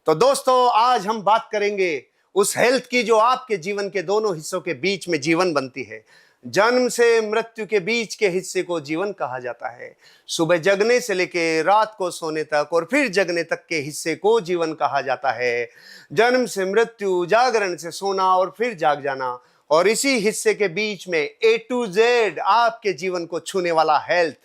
तो दोस्तों आज हम बात करेंगे उस हेल्थ की जो आपके जीवन के दोनों हिस्सों के बीच में जीवन बनती है। जन्म से मृत्यु के बीच के हिस्से को जीवन कहा जाता है। सुबह जगने से लेके रात को सोने तक और फिर जगने तक के हिस्से को जीवन कहा जाता है। जन्म से मृत्यु, जागरण से सोना और फिर जाग जाना, और इसी हिस्से के बीच में A to Z आपके जीवन को छूने वाला हेल्थ।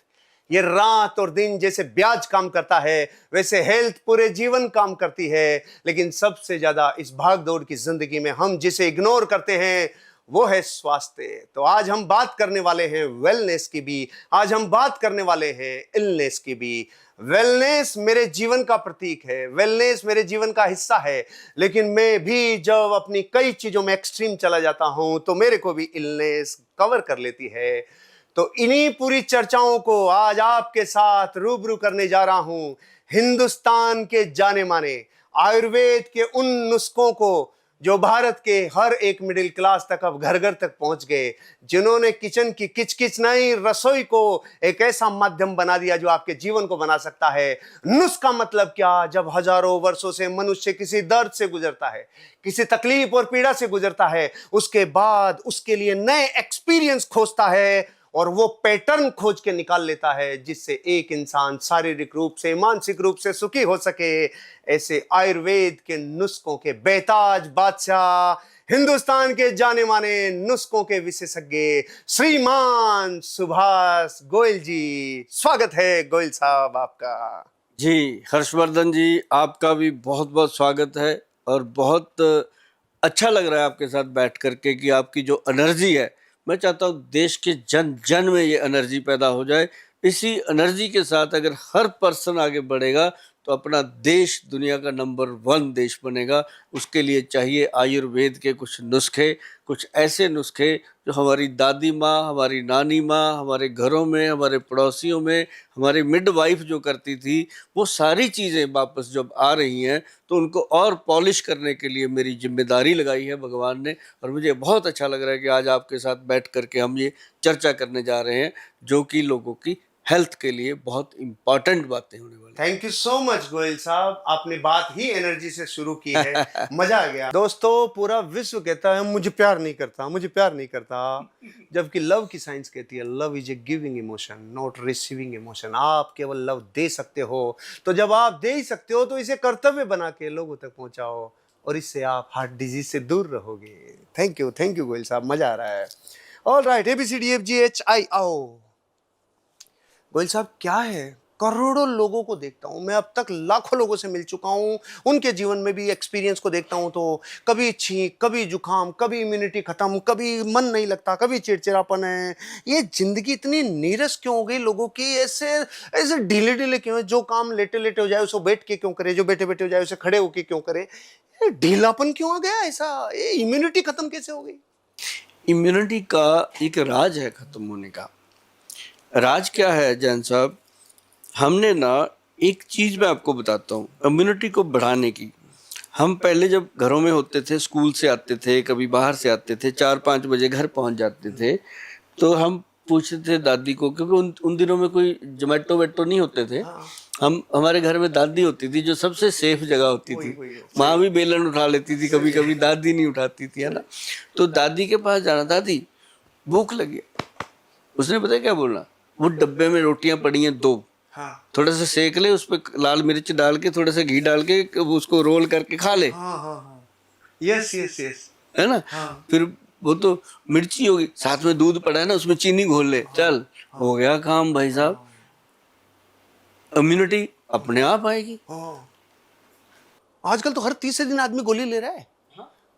ये रात और दिन जैसे ब्याज काम करता है वैसे हेल्थ पूरे जीवन काम करती है। लेकिन सबसे ज्यादा इस भाग दौड़ की जिंदगी में हम जिसे इग्नोर करते हैं वो है स्वास्थ्य। तो आज हम बात करने वाले हैं वेलनेस की भी, आज हम बात करने वाले हैं इलनेस की भी। वेलनेस मेरे जीवन का प्रतीक है, वेलनेस मेरे जीवन का हिस्सा है, लेकिन मैं भी जब अपनी कई चीजों में एक्सट्रीम चला जाता हूं तो मेरे को भी इलनेस कवर कर लेती है। तो इन्हीं पूरी चर्चाओं को आज आपके साथ रूबरू करने जा रहा हूं। हिंदुस्तान के जाने माने आयुर्वेद के उन नुस्खों को जो भारत के हर एक मिडिल क्लास तक अब घर घर तक पहुंच गए, जिन्होंने किचन की किचकिच नहीं रसोई को एक ऐसा माध्यम बना दिया जो आपके जीवन को बना सकता है। नुस्खा मतलब क्या? जब हजारों वर्षों से मनुष्य किसी दर्द से गुजरता है, किसी तकलीफ और पीड़ा से गुजरता है, उसके बाद उसके लिए नए एक्सपीरियंस खोजता है और वो पैटर्न खोज के निकाल लेता है जिससे एक इंसान शारीरिक रूप से, मानसिक रूप से सुखी हो सके। ऐसे आयुर्वेद के नुस्खों के बेताज बादशाह, हिंदुस्तान के जाने माने नुस्खों के विशेषज्ञ श्रीमान सुभाष गोयल जी। स्वागत है गोयल साहब आपका। जी हर्षवर्धन जी, आपका भी बहुत बहुत स्वागत है और बहुत अच्छा लग रहा है आपके साथ बैठ करके कि आपकी जो एनर्जी है, मैं चाहता हूँ देश के जन जन में ये एनर्जी पैदा हो जाए। इसी एनर्जी के साथ अगर हर पर्सन आगे बढ़ेगा तो अपना देश दुनिया का नंबर 1 देश बनेगा। उसके लिए चाहिए आयुर्वेद के कुछ नुस्खे, कुछ ऐसे नुस्खे जो हमारी दादी माँ, हमारी नानी माँ, हमारे घरों में, हमारे पड़ोसियों में, हमारी मिडवाइफ जो करती थी, वो सारी चीज़ें वापस जब आ रही हैं तो उनको और पॉलिश करने के लिए मेरी जिम्मेदारी लगाई है भगवान ने। और मुझे बहुत अच्छा लग रहा है कि आज आपके साथ बैठ करके हम ये चर्चा करने जा रहे हैं जो कि लोगों की हेल्थ के लिए बहुत इंपॉर्टेंट बातें होने वाली। Thank you so much Goyal साहब, आपने बात ही एनर्जी से शुरू की है। मजा आ गया। दोस्तों पूरा विश्व कहता है मुझे प्यार नहीं करता, मुझे प्यार नहीं करता, जबकि लव की साइंस कहती है love is a giving emotion not receiving emotion. आप केवल लव दे सकते हो, तो जब आप दे ही सकते हो तो इसे कर्तव्य बना के लोगों तक पहुंचाओ और इससे आप हार्ट डिजीज से दूर रहोगे। थैंक यू गोयल साहब, मजा आ रहा है। ऑल राइट, ABCDFGHI आओ। गोयल साहब क्या है, करोड़ों लोगों को देखता हूं मैं, अब तक लाखों लोगों से मिल चुका हूं, उनके जीवन में भी एक्सपीरियंस को देखता हूं तो कभी छींक, कभी जुकाम, कभी इम्यूनिटी खत्म, कभी मन नहीं लगता, कभी चिड़चिड़ापन है। ये जिंदगी इतनी नीरस क्यों हो गई लोगों की? ऐसे ऐसे ढीले ढीले क्यों है? जो काम लेटे लेटे हो जाए उसे बैठ के क्यों करे, जो बैठे बैठे हो जाए उसे खड़े होके क्यों करे? ये ढीलापन क्यों आ गया ऐसा? ये इम्यूनिटी खत्म कैसे हो गई? इम्यूनिटी का एक राज है खत्म होने का। राज क्या है जैन साहब? हमने ना एक चीज़ मैं आपको बताता हूँ इम्यूनिटी को बढ़ाने की। हम पहले जब घरों में होते थे, स्कूल से आते थे, कभी बाहर से आते थे, 4-5 बजे घर पहुँच जाते थे, तो हम पूछते थे दादी को, क्योंकि उन दिनों में कोई जोमेटो वेटो नहीं होते थे। हमारे घर में दादी होती थी जो सबसे सेफ जगह होती थी। माँ भी बेलन उठा लेती थी कभी कभी, दादी नहीं उठाती थी, है ना। तो दादी के पास जाना, दादी भूख लगी। उसने पता है क्या बोलना? वो डब्बे में रोटियां पड़ी हैं 2, हाँ, थोड़ा सा सेक ले, उस पर लाल मिर्च डाल के, थोड़ा सा घी डाल के उसको रोल करके खा ले। यस यस यस, है ना। फिर वो तो मिर्ची होगी, साथ में दूध पड़ा है ना, उसमें चीनी घोल ले, चल हो गया काम भाई साहब। इम्यूनिटी अपने आप आएगी। आजकल तो हर तीसरे दिन आदमी गोली ले रहा है।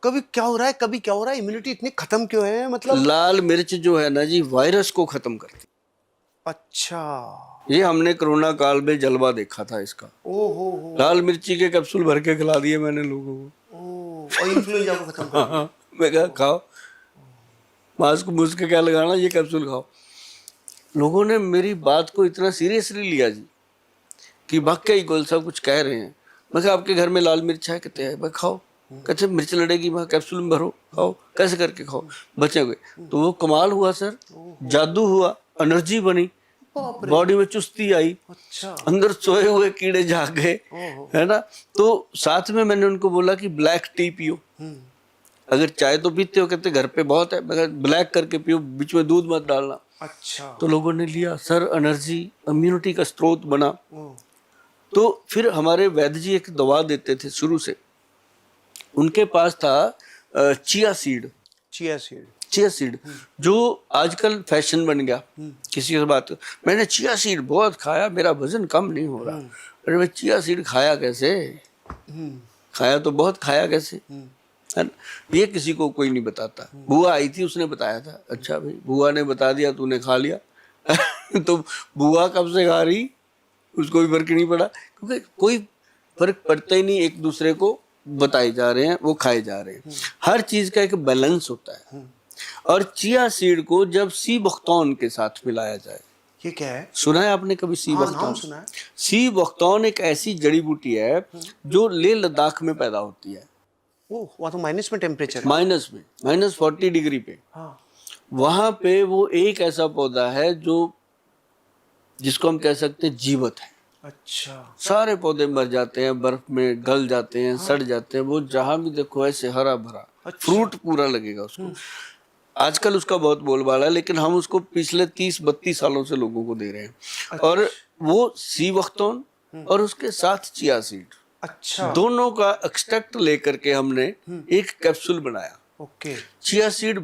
कभी क्या हो रहा है, कभी क्या हो रहा है? इम्यूनिटी इतनी खत्म क्यों है? मतलब लाल मिर्च जो है ना जी, वायरस को खत्म करती। अच्छा, ये हमने कोरोना काल में जलवा देखा था इसका। ओहो, लाल मिर्ची के कैप्सूल भर के खिला दिए मैंने लोगों को। और इन्फ्लुएंजा को खत्म कर दिया। मैं कहा खाओ, मास्क मुस्क क्या लगाना, ये कैप्सूल खाओ। लोगों ने मेरी बात को इतना सीरियसली लिया जी कि वाकई गोयल साहब कुछ कह रहे हैं। मैं कहा आपके घर में लाल मिर्च है? कहते हैं। मैं खाओ। कहते मिर्च लड़ेगी, मैं कैप्सूल में भरो, खाओ, कैसे करके खाओ, बचे हुए। तो वो कमाल हुआ सर, जादू हुआ, एनर्जी बनी। बाप रे। बॉडी में चुस्ती आई, अच्छा। अंदर सोए हुए कीड़े जाग गए, ओहो। है ना। तो साथ में मैंने उनको बोला कि ब्लैक टी पियो, अगर चाय तो पीते हो, कहते घर पे बहुत है, मगर ब्लैक करके पियो, बीच में दूध मत डालना। अच्छा। तो लोगों ने लिया, सर एनर्जी, इम्यूनिटी का स्रोत बना। ओ, तो फिर हमारे वैद्य जी एक दवा देते थे शुरू से, उनके पास था chia seed. Chia seed. Chia seed जो आजकल फैशन बन गया, किसी से बात, मैंने चिया सीड बहुत खाया, मेरा वजन कम नहीं हो रहा। अरे मैं चिया सीड खाया कैसे, खाया तो बहुत खाया कैसे, है ना? ये किसी को कोई नहीं बताता। बुआ आई थी, उसने बताया था। अच्छा भाई, बुआ ने बता दिया, तूने खा लिया। तो बुआ कब से खा रही, उसको भी फर्क नहीं पड़ा, क्योंकि कोई फर्क पड़ता ही नहीं, एक दूसरे को बताए जा रहे हैं, वो खाए जा रहे हैं। हर चीज का एक बैलेंस होता है। और चिया सीड को जब सी बख्तौन के साथ मिलाया जाए, ये क्या है? सुना है आपने कभी सी हाँ, नाम बख्तौन? सुना है। सी बख्तौन एक ऐसी जड़ी बूटी है जो लेह लद्दाख में पैदा होती है, ओह, वहाँ तो माइनस में टेम्परेचर है। माइनस में, -40 डिग्री पे। हाँ। वहां पे वो एक ऐसा पौधा है जो, जिसको हम कह सकते हैं जीवत है। अच्छा। सारे पौधे मर जाते हैं, बर्फ में गल जाते हैं, सड़ जाते हैं, वो जहां भी देखो ऐसे हरा भरा, फ्रूट पूरा लगेगा उसको। आजकल उसका बहुत बोलबाला है, लेकिन हम उसको पिछले 30-32 सालों से लोगों को दे रहे हैं। और वो सी बख्तौन और उसके साथ चिया सीड, अच्छा। दोनों का एक्सट्रैक्ट लेकर के हमने एक कैप्सूल बनाया, okay. Chia seed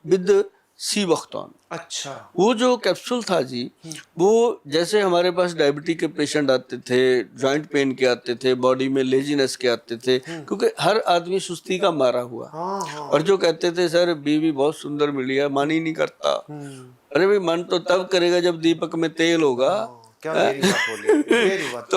with sea buckthorn. अच्छा। वो जो कैप्सूल था जी, वो जैसे हमारे पास डायबिटीज के पेशेंट आते थे, जॉइंट पेन के आते थे, बॉडी में लेजीनेस के आते थे, क्योंकि हर आदमी सुस्ती का मारा हुआ। हाँ, हाँ। और जो कहते थे सर बीवी बहुत सुंदर मिली है, मन ही नहीं करता। अरे भाई, मन तो तब करेगा जब दीपक में तेल होगा। क्या मेरी बात बोली, मेरी बात।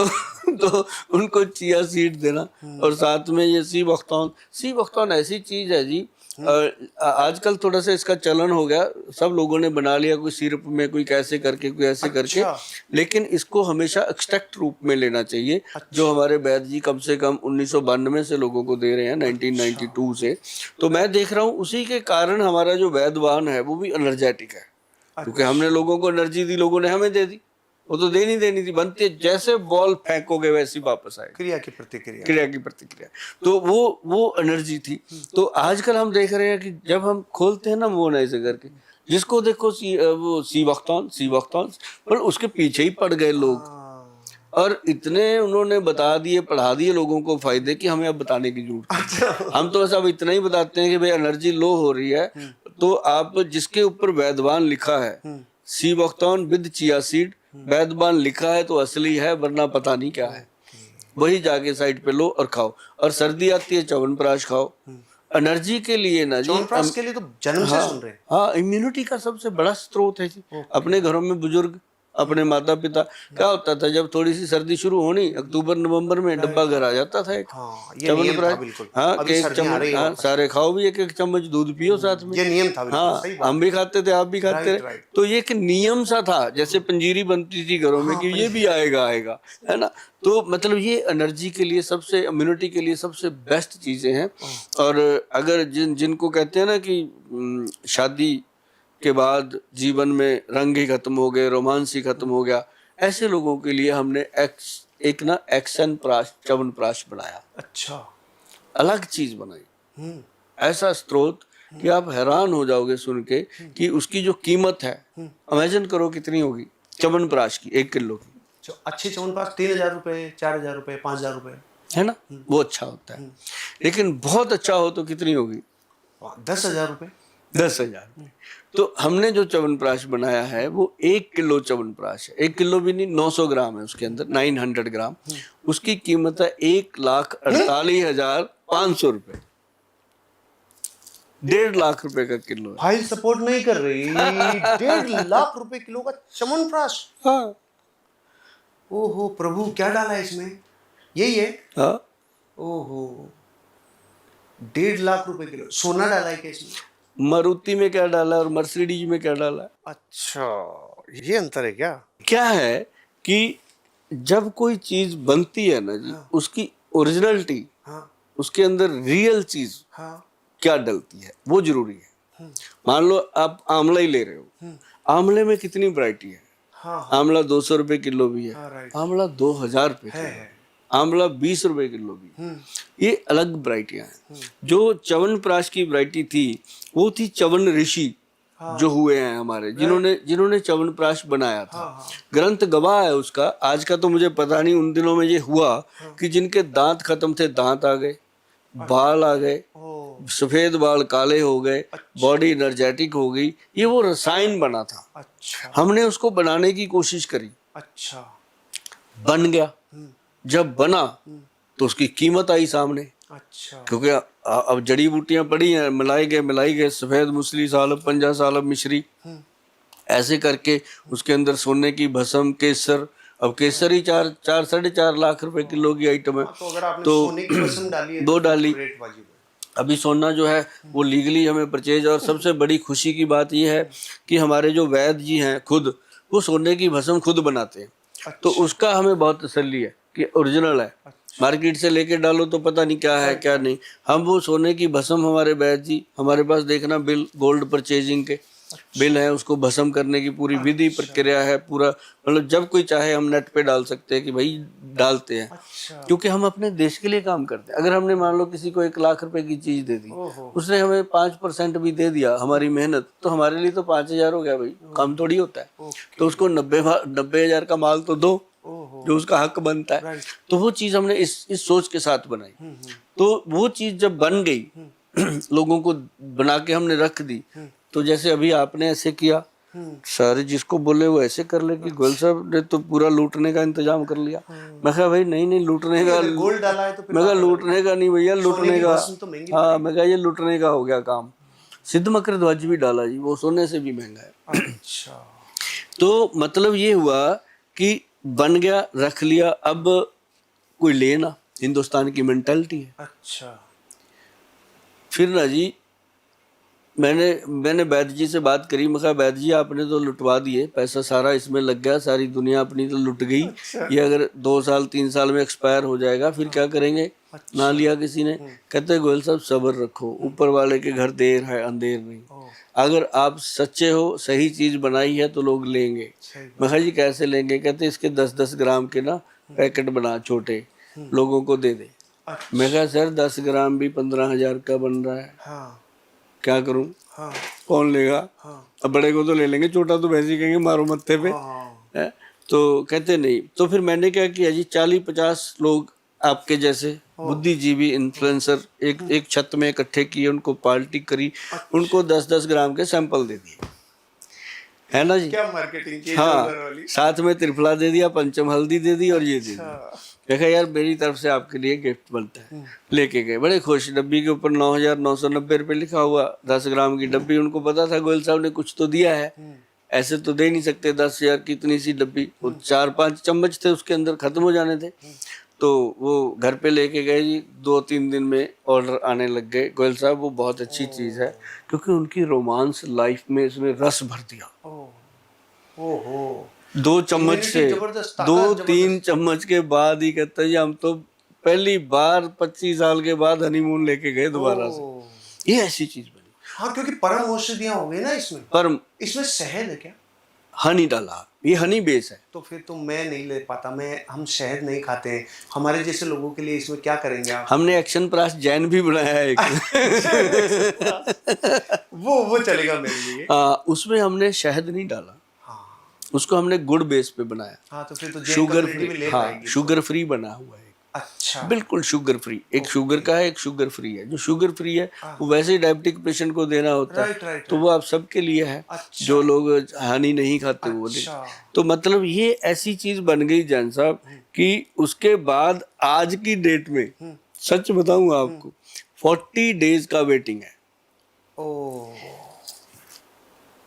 तो उनको चिया सीड देना, और साथ में ये सी बख्तौन ऐसी चीज है जी। आजकल थोड़ा सा इसका चलन हो गया, सब लोगों ने बना लिया, कोई सिरप में, कोई कैसे करके, कोई ऐसे करके। लेकिन इसको हमेशा एक्सट्रैक्ट रूप में लेना चाहिए, जो हमारे वैद्य जी कम से कम 1992 से लोगों को दे रहे हैं, 1992 से। तो मैं देख रहा हूँ उसी के कारण हमारा जो वैद्यवान है वो भी एनर्जेटिक है, क्योंकि हमने लोगों को एनर्जी दी, लोगों ने हमें दे दी। वो तो देनी थी, बनते जैसे बॉल फेंकोगे वैसी वापस आएगी, क्रिया की प्रतिक्रिया। तो वो एनर्जी थी। तो आजकल हम देख रहे हैं कि जब हम खोलते हैं ना मुंह ऐसे करके, जिसको देखो वो सी बख्तौन, पर उसके पीछे ही पड़ गए लोग। और इतने उन्होंने बता दिए, पढ़ा दिए लोगों को फायदे, कि हमें अब बताने की जरूरत नहीं। हम तो सब इतना ही बताते हैं कि भाई एनर्जी लो हो रही है, तो आप जिसके ऊपर वैद्यवान लिखा है, सी बख्तौन विद चिया सीड, वैद्यवान लिखा है तो असली है, वरना पता नहीं क्या है, वही जाके साइड पे लो और खाओ। और सर्दी आती है, च्यवनप्राश खाओ एनर्जी के लिए ना जी। च्यवनप्राश के लिए तो जन्म से सुन रहे हैं। हाँ, इम्यूनिटी का सबसे बड़ा स्रोत है जी। अपने घरों में बुजुर्ग, अपने माता पिता, क्या होता था जब थोड़ी सी सर्दी शुरू होनी, अक्टूबर नवंबर में डब्बा घर आ जाता था एक च्यवनप्राश। हाँ, एक चम्मच, हाँ, सारे खाओ भी, एक चम्मच दूध पियो साथ में, ये नियम था। हाँ, हम भी खाते थे, आप भी खाते थे। तो ये एक नियम सा था, जैसे पंजीरी बनती थी घरों में कि ये भी आएगा, है ना। तो मतलब ये एनर्जी के लिए सबसे, इम्यूनिटी के लिए सबसे बेस्ट चीजें हैं। और अगर जिनको कहते हैं ना कि शादी के बाद जीवन में रंग ही खत्म हो गए, रोमांस ही खत्म हो गया, ऐसे लोगों के लिए हमने एक ना च्यवनप्राश बनाया। अच्छा। अलग चीज बनाई, ऐसा स्रोत कि आप हैरान हो जाओगे सुन के कि उसकी जो कीमत है, इमेजिन करो कितनी होगी च्यवनप्राश की, 1 किलो की। अच्छे च्यवनप्राश 3000 रुपए, 4000 रुपए, 5000 रुपए, है ना, वो अच्छा होता है। लेकिन बहुत अच्छा हो तो कितनी होगी? 10,000 रुपए। 10,000। तो हमने जो च्यवनप्राश बनाया है वो 1 किलो च्यवनप्राश है, 1 किलो भी नहीं, 900 ग्राम है उसके अंदर, 900 ग्राम। उसकी कीमत है 1,48,500 रुपए, 1.5 लाख रुपए का किलो है। फाइल सपोर्ट नहीं कर रही। 1.5 लाख रुपए किलो का च्यवनप्राश। हाँ, ओहो प्रभु, क्या डाला है इसमें? यही है। हाँ, ओहो, 1.5 लाख रुपए किलो। सोना डाला है क्या इसमें? मारुति में क्या डाला और मर्सिडीज में क्या डाला? अच्छा, ये अंतर है क्या? क्या है कि जब कोई चीज बनती है ना जी, उसकी ओरिजिनलिटी, उसके अंदर रियल चीज क्या डलती है वो जरूरी है। मान लो आप आंवला ही ले रहे हो, आंवले में कितनी वैरायटी है, हाँ आंवला 200 रुपए किलो भी है, हाँ, राइट आंवला 2000 रुपए किलो है, आंवला 20 रुपए किलो भी है। ये अलग वराइटियां हैं। जो च्यवनप्राश की वराइटी थी वो थी च्यवन ऋषि जो हुए हैं हमारे, जिन्होंने च्यवनप्राश बनाया था। ग्रंथ गवाह है उसका। आज का तो मुझे पता नहीं, उन दिनों में ये हुआ कि जिनके दांत खत्म थे, दांत आ गए, बाल आ गए, सफेद बाल काले हो गए, बॉडी एनर्जेटिक हो गई। ये वो रसायन बना था। अच्छा हमने उसको बनाने की कोशिश करी, अच्छा बन गया। जब बना तो उसकी कीमत आई सामने, अच्छा क्योंकि अब जड़ी बूटियां पड़ी हैं, मिलाई गए सफेद मूसली सालब, पंजा सालब, मिश्री, ऐसे करके उसके अंदर सोने की भस्म, केसर। अब केसर ही 4-4.5 लाख रुपए किलो की आइटम है। तो अगर आपने तो सोने की कसम डाली है दो तो डाली। रेट वाजिब है। अभी सोना जो है वो लीगली हमें परचेज, और सबसे बड़ी खुशी की बात यह है कि हमारे जो वैद्य जी हैं खुद वो सोने की भस्म खुद बनाते हैं। तो उसका हमें बहुत तसल्ली है कि ओरिजिनल है। मार्केट से लेके डालो तो पता नहीं क्या है क्या नहीं। हम वो सोने की भस्म, हमारे वैद्य जी, हमारे पास देखना बिल, गोल्ड परचेजिंग के बिल है, उसको भस्म करने की पूरी विधि प्रक्रिया है पूरा। मतलब जब कोई चाहे हम नेट पे डाल सकते हैं कि भाई डालते हैं, क्योंकि हम अपने देश के लिए काम करते हैं। अगर हमने मान लो किसी को 1 लाख रुपए की चीज दे दी, उसने हमें 5% भी दे दिया हमारी मेहनत, तो हमारे लिए तो 5,000 हो गया भाई, कम थोड़ी होता है। तो उसको 90,000 का माल तो दो जो उसका हक बनता है। तो वो चीज हमने इस सोच के साथ बनाई। तो वो चीज जब बन गई लोगों को बना के हमने रख दी, तो जैसे अभी आपने ऐसे किया, सारे जिसको बोले वो ऐसे कर ले कि गोयल साहब ने तो पूरा लूटने का इंतजाम कर लिया। मैं कहा भाई नहीं लूटने का, गोल्ड डाला है तो मैं कहा लूटने का नहीं भैया, लूटने का। तो महंगी हाँ, मैं कहा ये लूटने का हो गया काम। सिद्ध मकर ध्वज भी डाला जी, वो सोने से भी महंगा है। अच्छा तो मतलब ये हुआ कि बन गया, रख लिया, अब कोई लेना, हिंदुस्तान की मेंटालिटी है। अच्छा फिर ना जी मैंने वैद्य जी से बात करी। मैं कहा वैद्य जी आपने तो लुटवा दिए, पैसा सारा इसमें लग गया, सारी दुनिया अपनी तो लुट गई। ये अगर 2 साल 3 साल में एक्सपायर हो जाएगा फिर क्या करेंगे? ना लिया किसी ने। कहते गोयल साहब सब्र रखो, ऊपर वाले के घर देर है अंधेर नहीं। अगर आप सच्चे हो, सही चीज बनाई है तो लोग लेंगे। मैं कहा जी कैसे लेंगे? कहते इसके 10-10 ग्राम के ना पैकेट बना छोटे, लोगों को दे दे। मैं कहा सर 10 ग्राम भी 15,000 का बन रहा है, क्या करूं? कौन लेगा? अब बड़े को तो ले लेंगे, छोटा तो वैसे ही कहेंगे मारो मत्थे पे है। तो कहते नहीं। तो फिर मैंने क्या किया जी, 40-50 लोग आपके जैसे बुद्धिजीवी इन्फ्लुएंसर एक छत में इकट्ठे किए, उनको पार्टी करी, उनको 10-10 ग्राम के सैंपल दे दिए, है ना जी। क्या मार्केटिंग की? हाँ, साथ में त्रिफला दे दिया, पंचम हल्दी दे दी और ये दे दिया। देखा यार मेरी तरफ से आपके लिए गिफ्ट बनता है। लेके गए बड़े खुश। डब्बी के ऊपर 9,990 रुपये लिखा हुआ, 10 ग्राम की डब्बी। उनको पता था गोयल साहब ने कुछ तो दिया है, ऐसे तो दे नहीं सकते 10,000 की इतनी सी डब्बी। वो 4-5 चम्मच थे उसके अंदर, खत्म हो जाने थे। तो वो घर पे लेके गए जी, 2-3 दिन में ऑर्डर आने लग गए। गोयल साहब वो बहुत अच्छी चीज़ है, क्योंकि उनकी रोमांस लाइफ में इसमें रस भर दिया। ओहो 2 चम्मच से, 2-3 चम्मच के बाद ही कहता है हम तो पहली बार 25 साल के बाद हनीमून लेके गए दोबारा से। ये ऐसी चीज बनी। हाँ, क्योंकि परम औषधियां हो गई ना इसमें। परम, इसमें शहद है क्या? हनी डाला, ये हनी बेस है। तो फिर तो मैं नहीं ले पाता, हम शहद नहीं खाते हैं। हमारे जैसे लोगों के लिए इसमें क्या करेंगे आप? हमने एक्शन प्राश जैन भी बनाया है एक। वो चलेगा मेरे लिए। उसमें हमने शहद नहीं डाला, उसको हमने गुड़ बेस पे बनाया। हाँ, तो फिर तो शुगर फ्री, हाँ शुगर फ्री बना हुआ है। अच्छा, बिल्कुल शुगर फ्री। एक शुगर का है, एक शुगर फ्री है। जो शुगर फ्री है वो वैसे ही डायबिटिक पेशेंट को देना होता है, तो वो आप सबके लिए है। जो लोग हनी नहीं खाते वो ले। तो मतलब ये ऐसी चीज बन गई जैन साहब कि उसके बाद आज की डेट में सच बताऊं आपको 40 डेज का वेटिंग है।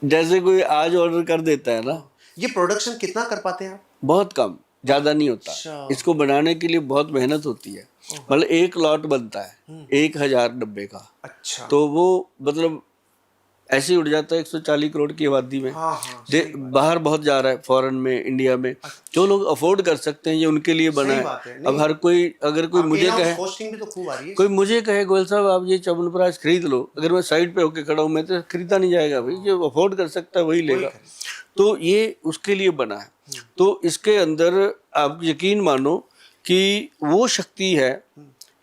जैसे कोई आज ऑर्डर कर देता है ना। ये प्रोडक्शन कितना कर पाते हैं आप? बहुत कम, ज्यादा नहीं होता। इसको बनाने के लिए बहुत मेहनत होती है। मतलब एक लॉट बनता है 1,000 डब्बे का। अच्छा। तो वो मतलब ऐसे ही उड़ जाता है 140 करोड़ की आबादी में। हाँ हाँ बाहर बहुत जा रहा है, फॉरेन में, इंडिया में। जो लोग अफोर्ड कर सकते हैं ये उनके लिए बना सही है। बात है। अब हर कोई, अगर कोई मुझे कहे, कॉस्टिंग भी तो खूब आ रही है। कोई मुझे कहे गोयल साहब आप ये च्यवनप्राश खरीद लो, अगर मैं साइड पे होके खड़ा हूँ मैं तो खरीदा नहीं जाएगा भाई, जो अफोर्ड कर सकता है वही लेगा। तो ये उसके लिए बना है। तो इसके अंदर आप यकीन मानो कि वो शक्ति है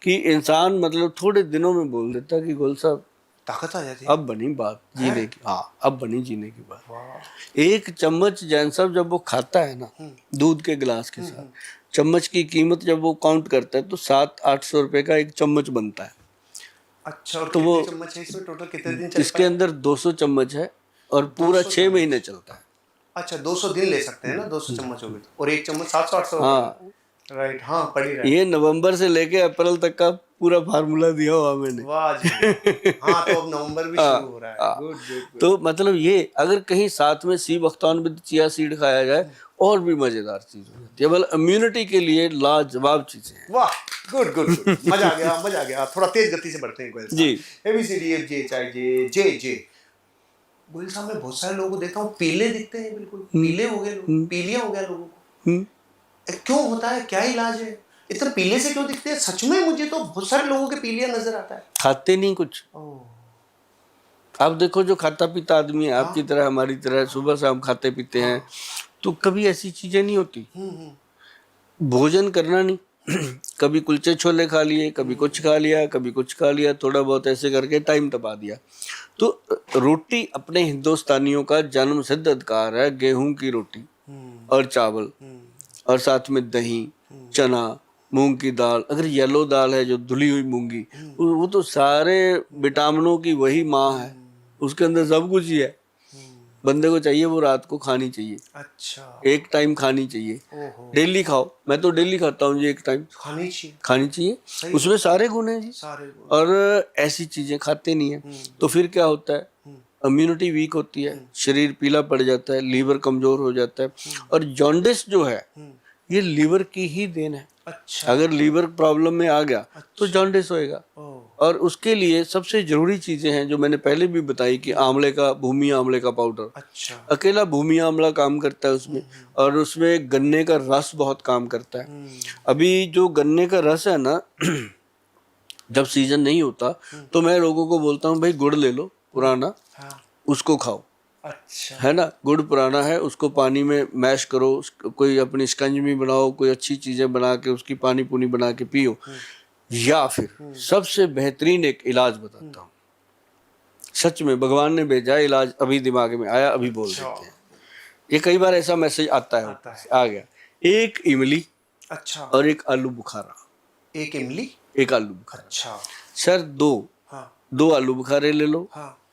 कि इंसान मतलब थोड़े दिनों में बोल देता है कि गोयल साहब ताकत आ जाती है। अब बनी बात जीने की। हाँ, अब बनी जीने की बात। एक चम्मच जैन साहब जब वो खाता है ना दूध के गिलास के साथ, चम्मच की कीमत जब वो काउंट करता है तो 700-800 रुपए का एक चम्मच बनता है। अच्छा, और तो वो कितने चम्मच है इसमें टोटल, कितने दिन चलता इसके है? अंदर 200 चम्मच है और पूरा 6 महीने चलता है। अच्छा, 200 दिन ले सकते हैं ना, 200 चम्मच हो गए तो। और एक चम्मच 700-800। हाँ, राइट, हाँ पढ़ी रहा है। ये नवंबर से लेके अप्रैल तक का पूरा फार्मूला दिया हुआ मैंने। वाह जी। हाँ, तो अब नवंबर भी शुरू हो रहा है। Good good. तो मतलब ये अगर कहीं साथ में सी बख्तान विद चिया सीड खाया जाए और भी मजेदार चीज हो जाती है। मतलब इम्यूनिटी के लिए लाजवाब चीजें हैं। वाह, गुड गुड गुड। मजा आ गया, मजा आ गया। थोड़ा तेज गति से बढ़ते हैं गोयल साहब। जी। ABCDFGHIJ जे जे। गोयल साहब, मैं बहुत सारे लोगों को देखता हूँ पीले दिखते हैं, बिल्कुल पीले हो गए लोग, पीलिया हो गया लोगों को। क्यों होता है, क्या इलाज है? इतना पीले से क्यों दिखते हैं? सच में मुझे तो बहुत सारे लोगों के पीलिया नजर आता है। खाते नहीं कुछ। आप देखो जो खाता पीता आदमी है, आपकी तरह हमारी तरह सुबह शाम खाते पीते हैं, तो कभी ऐसी चीजें नहीं होती। भोजन करना नहीं कभी कुलचे छोले खा लिए, कभी कुछ खा लिया, कभी कुछ खा लिया, थोड़ा बहुत ऐसे करके टाइम टपा दिया। तो रोटी अपने हिंदुस्तानियों का जन्म सिद्ध अधिकार है, गेहूं की रोटी और चावल और साथ में दही, चना, मूंग की दाल। अगर येलो दाल है जो धुली हुई मूंगी, वो तो सारे विटामिनों की वही माँ है, उसके अंदर सब कुछ ही है। बंदे को चाहिए वो रात को खानी चाहिए। अच्छा, एक टाइम खानी चाहिए, डेली खाओ। मैं तो डेली खाता हूँ जी, एक टाइम खानी चाहिए, खानी चाहिए, उसमें सारे गुण हैं जी। सारे। और ऐसी चीजें खाते नहीं है तो फिर क्या होता है, इम्यूनिटी वीक होती है, शरीर पीला पड़ जाता है, लीवर कमजोर हो जाता है। और जॉन्डिस जो है ये लीवर की ही देन है। अच्छा, अगर लीवर प्रॉब्लम में आ गया तो जॉन्डिस होएगा। और उसके लिए सबसे जरूरी चीजें हैं जो मैंने पहले भी बताई कि आंवले का, भूमि आंवले का पाउडर। अच्छा, अकेला भूमि आंवला काम करता है उसमें, और उसमें गन्ने का रस बहुत काम करता है। अभी जो गन्ने का रस है ना जब सीजन नहीं होता तो मैं लोगों को बोलता हूँ भाई गुड़ ले लो पुराना, उसको खाओ। अच्छा, है ना, गुड़ पुराना है, उसको पानी में मैश करो, कोई अपनी स्कंजमी बनाओ, कोई अच्छी चीजें बना के उसकी पानी पूनी बना के पियो। या फिर सबसे बेहतरीन एक इलाज बताता हूँ, सच में भगवान ने भेजा है इलाज, अभी दिमाग में आया, अभी बोल देते हैं। ये कई बार ऐसा मैसेज आता है, आ गया। एक इमली, अच्छा, और एक आलू बुखारा। एक इमली, एक आलू बुखारा। अच्छा सर दो आलू बुखारे ले लो,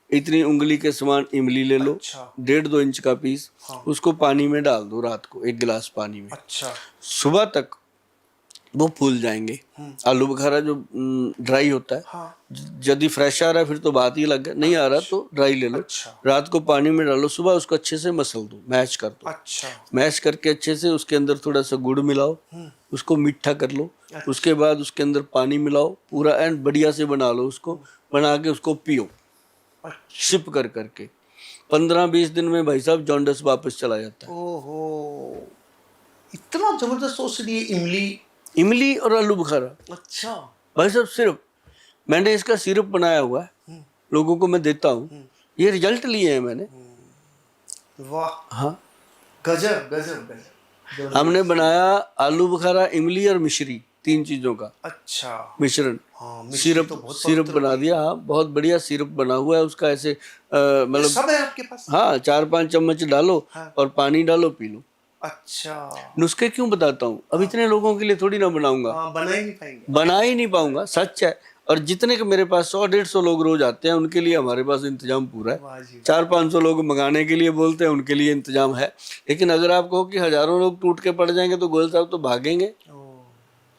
इतनी उंगली के समान इमली ले लो, 1.5-2 इंच का पीस, उसको पानी में डाल दो रात को, एक गिलास पानी में। अच्छा, सुबह तक वो फूल जाएंगे। आलू बुखारा जो ड्राई होता है, यदि फ्रेश आ रहा है फिर तो बात ही अलग है, नहीं आ रहा तो ड्राई ले लो। रात को पानी में डालो, सुबह उसको अच्छे से मसल दो, मैश कर दो। अच्छा, मैश करके अच्छे से उसके अंदर थोड़ा सा गुड़ मिलाओ, उसको मीठा कर लो। उसके बाद उसके अंदर पानी मिलाओ, पूरा एंड बढ़िया से बना लो उसको, बना के उसको पियो सिप कर करके। 15-20 दिन में भाई साहब जॉन्डिस वापस चला जाता है। ओहो, इतना जबरदस्त औषधि इमली, इमली और आलू बुखारा। अच्छा भाई साहब सिर्फ मैंने इसका सिरप बनाया हुआ है, लोगों को मैं देता हूँ, ये रिजल्ट लिए हैं मैंने। वाह, हाँ, गजब गजब गजब। हमने बनाया आलू बुखारा, इमली और मिश्री, 3 चीजों का अच्छा मिश्रण, सिरप तो सिरप बना दिया। हाँ, बहुत बढ़िया सिरप बना हुआ है उसका, ऐसे मतलब सब है आपके पास? हाँ, 4-5 चम्मच डालो और पानी डालो, पी लो। अच्छा, नुस्खे क्यों बताता हूँ, अब इतने लोगों के लिए थोड़ी ना बनाऊंगा, बना ही नहीं पाएंगे, बना ही नहीं पाऊंगा, सच है। और जितने के मेरे पास 100-150 लोग रोज आते हैं, उनके लिए हमारे पास इंतजाम पूरा है। 400-500 लोग मंगाने के लिए बोलते हैं, उनके लिए इंतजाम है। लेकिन अगर आप कहो कि हजारों लोग टूट के पड़ जाएंगे तो गोयल साहब तो भागेंगे,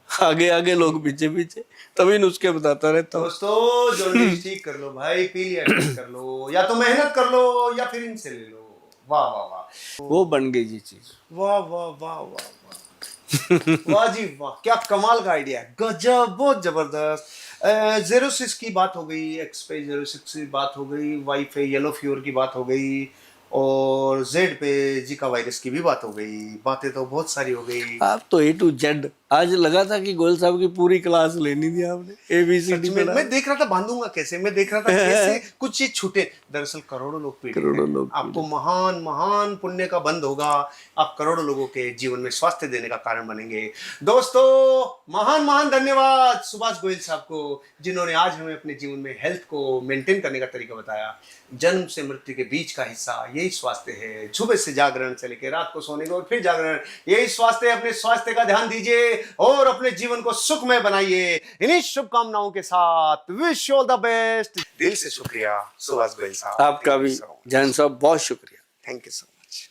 आगे आगे लोग पीछे पीछे, तभी नुस्खे बताता रहता हूँ। दोस्तों जॉन्डिस ठीक कर लो भाई, पीलिया ठीक कर लो, या तो मेहनत कर लो या फिर इनसे ले लो। वाह वाह वाह, वो बन गई जी चीज। वाह वाह वाह वाह वाह वाह जी वाह, क्या कमाल का आइडिया है, गजब, बहुत जबरदस्त। 06 की बात हो गई, एक्सपे 06 की बात हो गई, वाई पे येलो फीवर की बात हो गई, और जेड पे जीका वायरस की भी बात हो गई। बातें तो बहुत सारी हो गई। आप तो ए टू जेड, आज लगा था कि गोयल साहब की पूरी क्लास लेनी थी आपने, सच ABCD में पढ़ा। मैं देख रहा था बांधूंगा कैसे, मैं देख रहा था कैसे कुछ चीज छूटे। दरअसल करोड़ों लोग पीड़ित करोड़ों हैं। लोग आपको महान महान पुण्य का बंद होगा। आप करोड़ों लोगों के जीवन में स्वास्थ्य देने का कारण बनेंगे। दोस्तों, महान महान धन्यवाद सुभाष गोयल साहब को, जिन्होंने आज हमें अपने जीवन में हेल्थ को मेंटेन करने का तरीका बताया। जन्म से मृत्यु के बीच का हिस्सा यही स्वास्थ्य है। सुबह से जागरण से लेकर रात को सोने का और फिर जागरण, यही स्वास्थ्य है। अपने स्वास्थ्य का ध्यान दीजिए और अपने जीवन को सुखमय बनाइए। इन्हीं शुभकामनाओं के साथ विश ऑल द बेस्ट। दिल से शुक्रिया सुभाष गोयल साहब। आपका भी जैन साहब बहुत शुक्रिया। Thank you so much.